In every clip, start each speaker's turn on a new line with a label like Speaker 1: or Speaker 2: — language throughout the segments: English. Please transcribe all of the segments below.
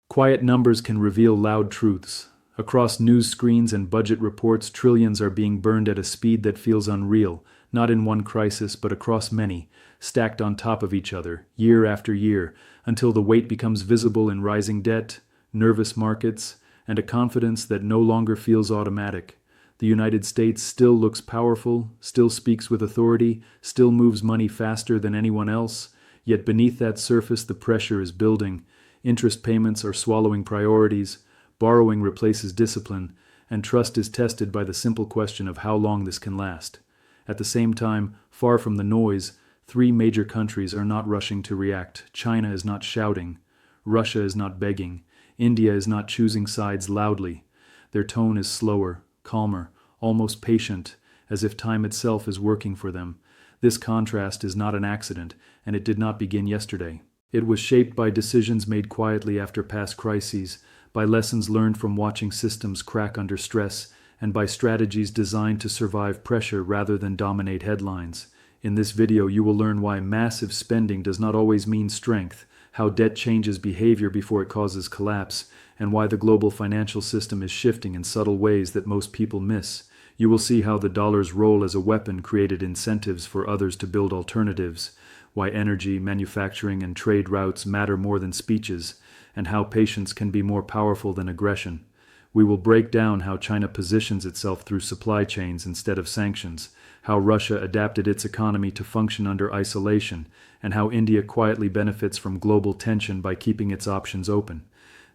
Speaker 1: Quiet numbers can reveal loud truths. Across news screens and budget reports, trillions are being burned at a speed that feels unreal, not in one crisis but across many, stacked on top of each other, year after year, until the weight becomes visible in rising debt, nervous markets, and a confidence that no longer feels automatic. The United States still looks powerful, still speaks with authority, still moves money faster than anyone else, yet beneath that surface the pressure is building. Interest payments are swallowing priorities, borrowing replaces discipline, and trust is tested by the simple question of how long this can last. At the same time, far from the noise, three major countries are not rushing to react. China is not shouting. Russia is not begging. India is not choosing sides loudly. Their tone is slower, calmer, almost patient, as if time itself is working for them. This contrast is not an accident, and it did not begin yesterday. It was shaped by decisions made quietly after past crises, by lessons learned from watching systems crack under stress, and by strategies designed to survive pressure rather than dominate headlines. In this video, you will learn why massive spending does not always mean strength, how debt changes behavior before it causes collapse, and why the global financial system is shifting in subtle ways that most people miss. You will see how the dollar's role as a weapon created incentives for others to build alternatives, why energy, manufacturing, and trade routes matter more than speeches, and how patience can be more powerful than aggression. We will break down how China positions itself through supply chains instead of sanctions, how Russia adapted its economy to function under isolation, and how India quietly benefits from global tension by keeping its options open.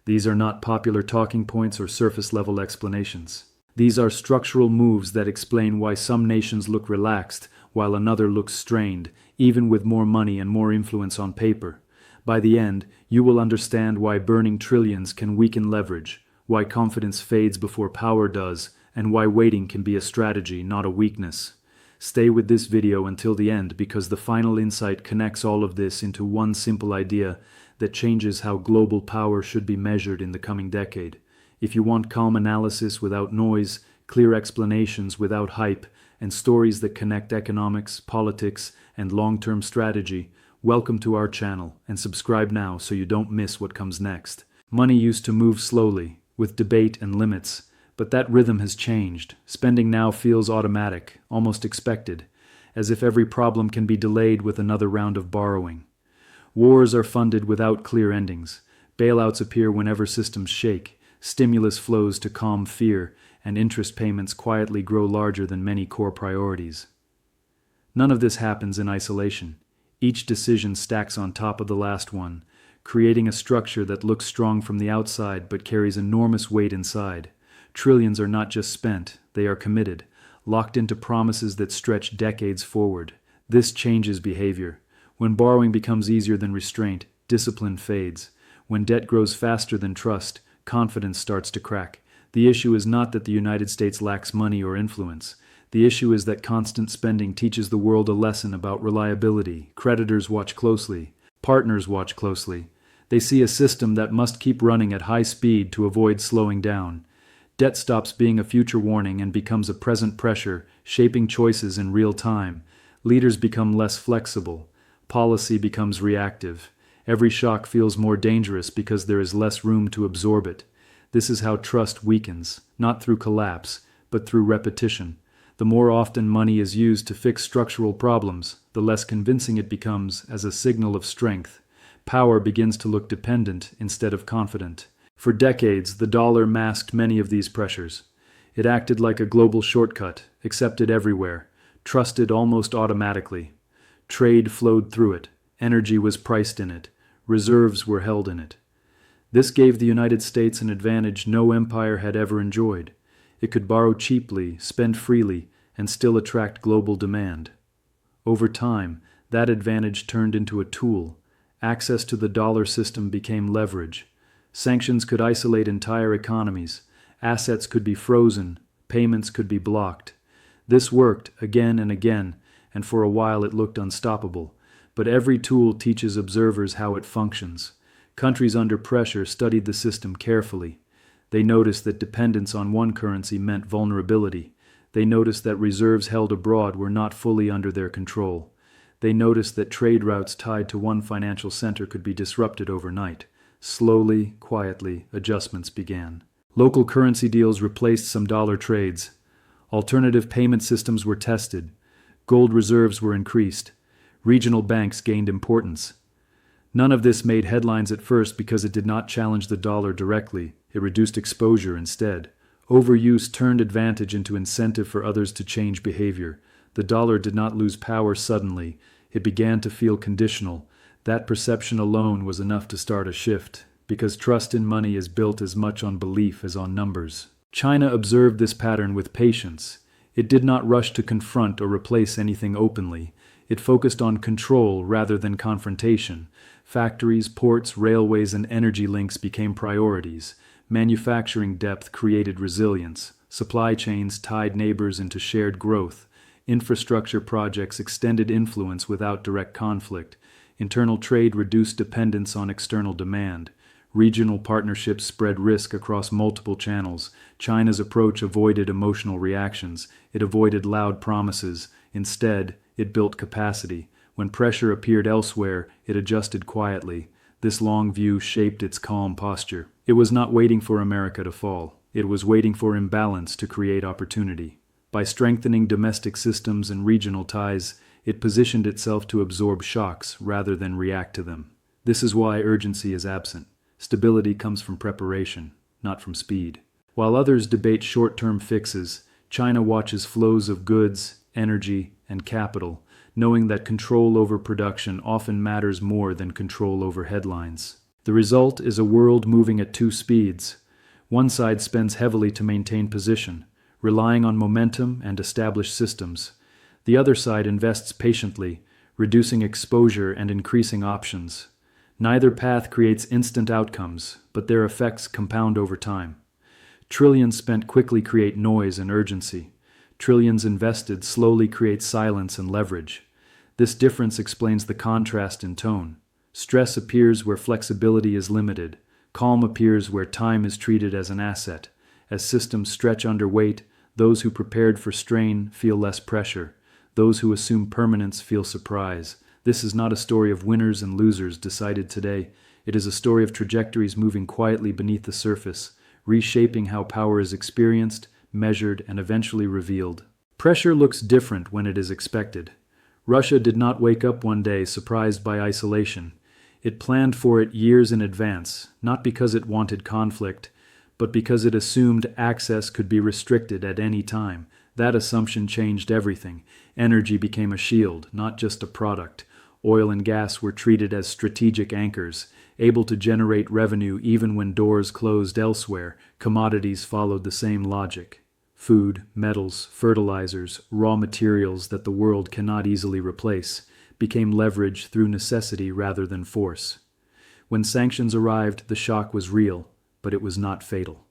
Speaker 1: These are not popular talking points or surface-level explanations. These are structural moves that explain why some nations look relaxed, while another looks strained, even with more money and more influence on paper. By the end, you will understand why burning trillions can weaken leverage, why confidence fades before power does, and why waiting can be a strategy, not a weakness. Stay with this video until the end because the final insight connects all of this into one simple idea that changes how global power should be measured in the coming decade. If you want calm analysis without noise, clear explanations without hype, and stories that connect economics, politics, and long-term strategy, welcome to our channel and subscribe now so you don't miss what comes next. Money used to move slowly, with debate and limits, but that rhythm has changed. Spending now feels automatic, almost expected, as if every problem can be delayed with another round of borrowing. Wars are funded without clear endings. Bailouts appear whenever systems shake. Stimulus flows to calm fear, and interest payments quietly grow larger than many core priorities. None of this happens in isolation. Each decision stacks on top of the last one, creating a structure that looks strong from the outside but carries enormous weight inside. Trillions are not just spent, they are committed, locked into promises that stretch decades forward. This changes behavior. When borrowing becomes easier than restraint, discipline fades. When debt grows faster than trust, confidence starts to crack. The issue is not that the United States lacks money or influence. The issue is that constant spending teaches the world a lesson about reliability. Creditors watch closely. Partners watch closely. They see a system that must keep running at high speed to avoid slowing down. Debt stops being a future warning and becomes a present pressure, shaping choices in real time. Leaders become less flexible. Policy becomes reactive. Every shock feels more dangerous because there is less room to absorb it. This is how trust weakens, not through collapse, but through repetition. The more often money is used to fix structural problems, the less convincing it becomes as a signal of strength. Power begins to look dependent instead of confident. For decades, the dollar masked many of these pressures. It acted like a global shortcut, accepted everywhere, trusted almost automatically. Trade flowed through it. Energy was priced in it. Reserves were held in it. This gave the United States an advantage no empire had ever enjoyed. It could borrow cheaply, spend freely, and still attract global demand. Over time, that advantage turned into a tool. Access to the dollar system became leverage. Sanctions could isolate entire economies. Assets could be frozen. Payments could be blocked. This worked again and again, and for a while it looked unstoppable. But every tool teaches observers how it functions. Countries under pressure studied the system carefully. They noticed that dependence on one currency meant vulnerability. They noticed that reserves held abroad were not fully under their control. They noticed that trade routes tied to one financial center could be disrupted overnight. Slowly, quietly, adjustments began. Local currency deals replaced some dollar trades. Alternative payment systems were tested. Gold reserves were increased. Regional banks gained importance. None of this made headlines at first because it did not challenge the dollar directly. It reduced exposure instead. Overuse turned advantage into incentive for others to change behavior. The dollar did not lose power suddenly. It began to feel conditional. That perception alone was enough to start a shift, because trust in money is built as much on belief as on numbers. China observed this pattern with patience. It did not rush to confront or replace anything openly. It focused on control rather than confrontation. Factories, ports, railways, and energy links became priorities. Manufacturing depth created resilience. Supply chains tied neighbors into shared growth. Infrastructure projects extended influence without direct conflict. Internal trade reduced dependence on external demand. Regional partnerships spread risk across multiple channels. China's approach avoided emotional reactions. It avoided loud promises. Instead, it built capacity. When pressure appeared elsewhere, it adjusted quietly. This long view shaped its calm posture. It was not waiting for America to fall. It was waiting for imbalance to create opportunity. By strengthening domestic systems and regional ties, it positioned itself to absorb shocks rather than react to them. This is why urgency is absent. Stability comes from preparation, not from speed. While others debate short-term fixes, China watches flows of goods, energy, and capital, knowing that control over production often matters more than control over headlines. The result is a world moving at two speeds. One side spends heavily to maintain position, relying on momentum and established systems. The other side invests patiently, reducing exposure and increasing options. Neither path creates instant outcomes, but their effects compound over time. Trillions spent quickly create noise and urgency. Trillions invested slowly create silence and leverage. This difference explains the contrast in tone. Stress appears where flexibility is limited. Calm appears where time is treated as an asset. As systems stretch under weight, those who prepared for strain feel less pressure. Those who assume permanence feel surprise. This is not a story of winners and losers decided today. It is a story of trajectories moving quietly beneath the surface, reshaping how power is experienced, measured, and eventually revealed. Pressure looks different when it is expected. Russia did not wake up one day surprised by isolation. It planned for it years in advance, not because it wanted conflict, but because it assumed access could be restricted at any time. That assumption changed everything. Energy became a shield, not just a product. Oil and gas were treated as strategic anchors, able to generate revenue even when doors closed elsewhere. Commodities followed the same logic. Food, metals, fertilizers, raw materials that the world cannot easily replace, became leverage through necessity rather than force. When sanctions arrived, the shock was real, but it was not fatal.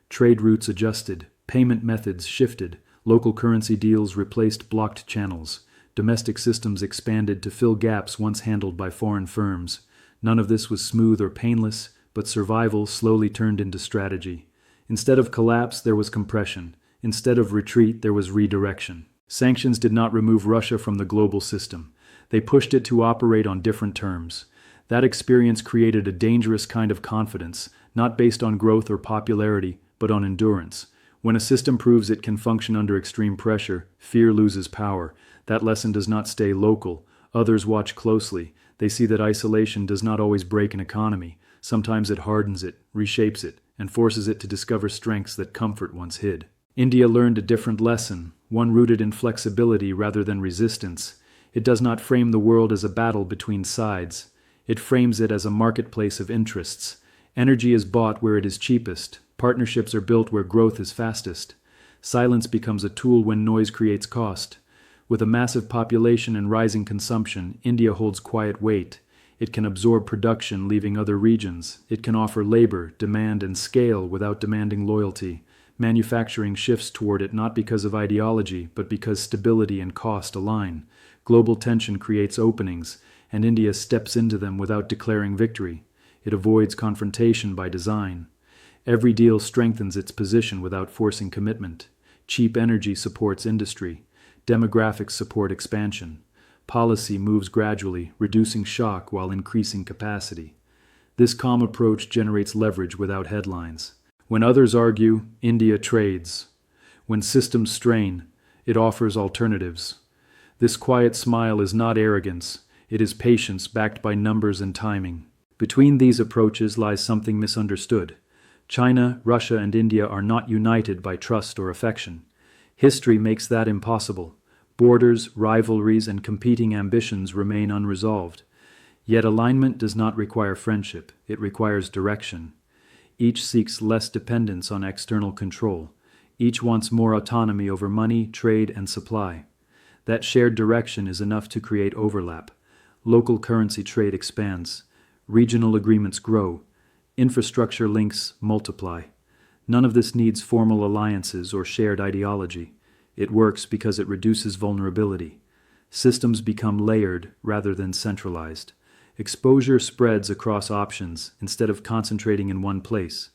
Speaker 1: Trade routes adjusted, payment methods shifted, local currency deals replaced blocked channels, domestic systems expanded to fill gaps once handled by foreign firms. None of this was smooth or painless, but survival slowly turned into strategy. Instead of collapse, there was compression. Instead of retreat, there was redirection. Sanctions did not remove Russia from the global system. They pushed it to operate on different terms. That experience created a dangerous kind of confidence, not based on growth or popularity, but on endurance. When a system proves it can function under extreme pressure, fear loses power. That lesson does not stay local. Others watch closely. They see that isolation does not always break an economy. Sometimes it hardens it, reshapes it, and forces it to discover strengths that comfort once hid. India learned a different lesson, one rooted in flexibility rather than resistance. It does not frame the world as a battle between sides. It frames it as a marketplace of interests. Energy is bought where it is cheapest. Partnerships are built where growth is fastest. Silence becomes a tool when noise creates cost. With a massive population and rising consumption, India holds quiet weight. It can absorb production, leaving other regions. It can offer labor, demand, and scale without demanding loyalty. Manufacturing shifts toward it not because of ideology, but because stability and cost align. Global tension creates openings, and India steps into them without declaring victory. It avoids confrontation by design. Every deal strengthens its position without forcing commitment. Cheap energy supports industry. Demographics support expansion. Policy moves gradually, reducing shock while increasing capacity. This calm approach generates leverage without headlines. When others argue, India trades. When systems strain, it offers alternatives. This quiet smile is not arrogance, it is patience backed by numbers and timing. Between these approaches lies something misunderstood. China, Russia, and India are not united by trust or affection. History makes that impossible. Borders, rivalries, and competing ambitions remain unresolved. Yet alignment does not require friendship, it requires direction. Each seeks less dependence on external control. Each wants more autonomy over money, trade, and supply. That shared direction is enough to create overlap. Local currency trade expands. Regional agreements grow. Infrastructure links multiply. None of this needs formal alliances or shared ideology. It works because it reduces vulnerability. Systems become layered rather than centralized. Exposure spreads across options instead of concentrating in one place.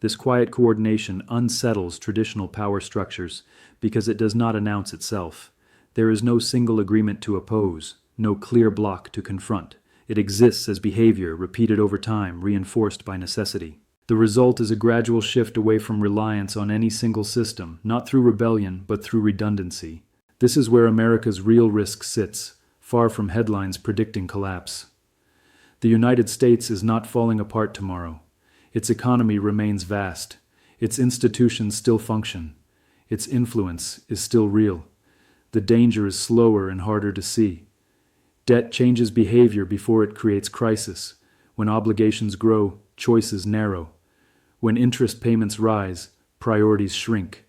Speaker 1: This quiet coordination unsettles traditional power structures because it does not announce itself. There is no single agreement to oppose, no clear block to confront. It exists as behavior repeated over time, reinforced by necessity. The result is a gradual shift away from reliance on any single system, not through rebellion, but through redundancy. This is where America's real risk sits, far from headlines predicting collapse. The United States is not falling apart tomorrow. Its economy remains vast. Its institutions still function. Its influence is still real. The danger is slower and harder to see. Debt changes behavior before it creates crisis. When obligations grow, choices narrow. When interest payments rise, priorities shrink.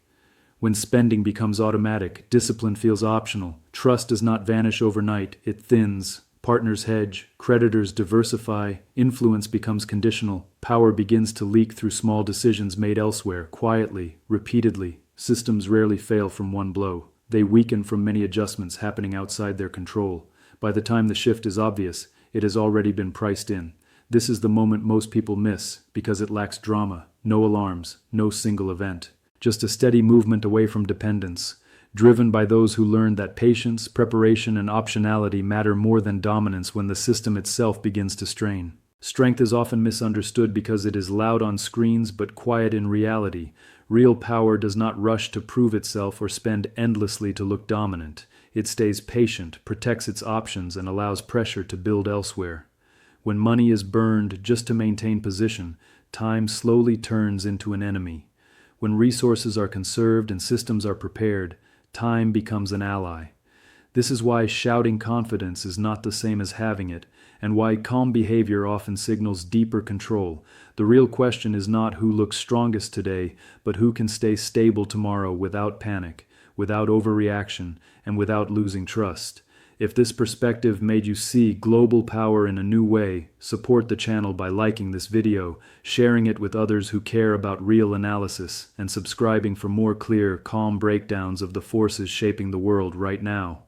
Speaker 1: When spending becomes automatic, discipline feels optional. Trust does not vanish overnight, it thins. Partners hedge, creditors diversify, influence becomes conditional. Power begins to leak through small decisions made elsewhere, quietly, repeatedly. Systems rarely fail from one blow. They weaken from many adjustments happening outside their control. By the time the shift is obvious, it has already been priced in. This is the moment most people miss because it lacks drama, no alarms, no single event. Just a steady movement away from dependence, driven by those who learned that patience, preparation, and optionality matter more than dominance when the system itself begins to strain. Strength is often misunderstood because it is loud on screens but quiet in reality. Real power does not rush to prove itself or spend endlessly to look dominant. It stays patient, protects its options, and allows pressure to build elsewhere. When money is burned just to maintain position, time slowly turns into an enemy. When resources are conserved and systems are prepared, time becomes an ally. This is why shouting confidence is not the same as having it, and why calm behavior often signals deeper control. The real question is not who looks strongest today, but who can stay stable tomorrow without panic, without overreaction, and without losing trust. If this perspective made you see global power in a new way, support the channel by liking this video, sharing it with others who care about real analysis, and subscribing for more clear, calm breakdowns of the forces shaping the world right now.